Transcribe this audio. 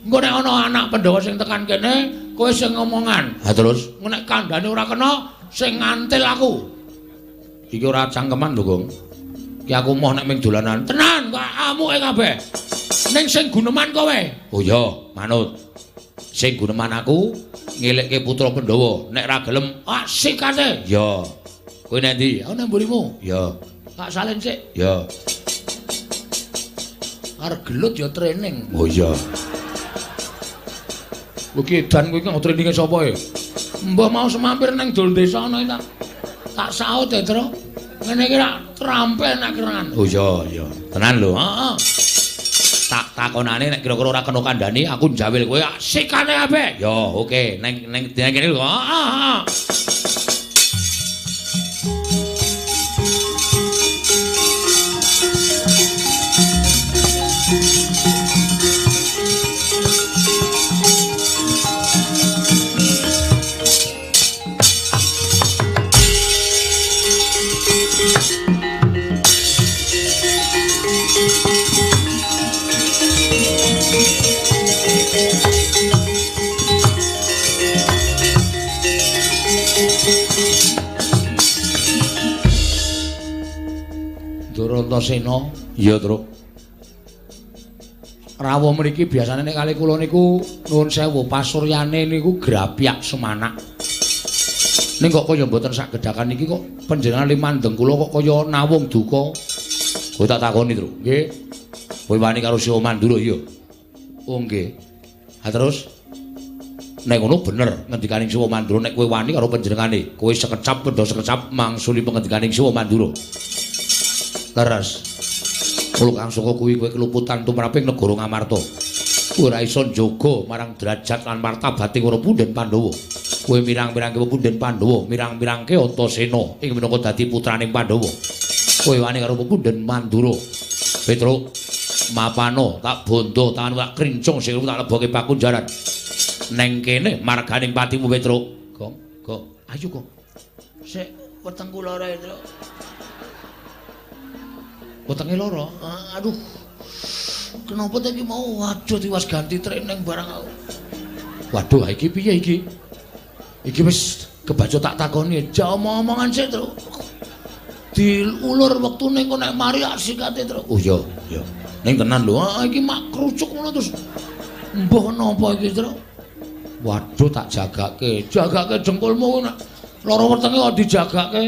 Engko nek ana anak Pandhawa sing tekan kene, kowe sing ngomongan. Ha terus Nek kandhane ora kena, sing ngantil aku. Iki ora cangkeman lho, Gong. Ki aku moh nek ming dolanan. Tenan, kok amuke kabeh. Ning sing guneman kowe. oh iya manut sing guneman aku ngelekke putra Pandhawa nek ra gelem Sikate. ya kowe nek ndi Ana mburimu. ya Tak salin sik. ya Arep gelut ya training. oh iya Lho ki edan kuwi kok traininge sapa e? Mbah mau semampir nang dol desa ana iki tak saut ya, Tru. Ngene iki rak trampe nek kerangan. oh iya tenan lho Heeh. tak takonane nek kira-kira ora kena kandhani aku njawil kowe Sikane kabeh. ya oke neng dina kene lho Heeh. Durantasena. iya Truk Rawuh mriki biasane nek kali kula niku nuwun sewu pasuryane niku grapyak semanak. Ning kok kaya mboten sak gedhakan iki kok panjenengan limandeng kula kok kaya nawung duka. kowe tak takoni Truk Nggih. kowe wani karo Siwa Mandura iya Oh nggih. ha terus nek ngono bener ngendikaning Siwa Mandura nek kowe wani karo panjenengane kowe sekecap kendha sekecap mangsuli pengendikaning Siwa Mandura Leres. Mula kang saka kuwi kowe keluputan tumraping negara Ngamarta. Ora iso njaga marang derajat lan martabating para punden Pandhawa. Kowe mirang-mirangke punden Pandhawa, mirang-mirangke Antasena ing minangka dadi putraning Pandhawa. Kowe wani karo punden Mandura. Petruk mapano tak bondo tangan tak krincung sing tak leboke pakunjaran. Neng kene marganing patimu Petruk. Kok, ayo kok. Sik weteng kula ora, Tru. Wetenge lara. Aduh. Kenapa tadi mau waduh tiwas ganti training barang aku. Waduh, iki piye iki? Iki wis kebaca tak takoni, ja omong-omongan sik, Tru. Diulur wektune kok nek mari asikate, Tru. Oh iya, iya. Ning tenan lho, iki mak krucuk ngono terus. Mbah napa iki, Tru? Waduh tak jagake. Jagake jengkulmu nek lara wetenge kok dijagake.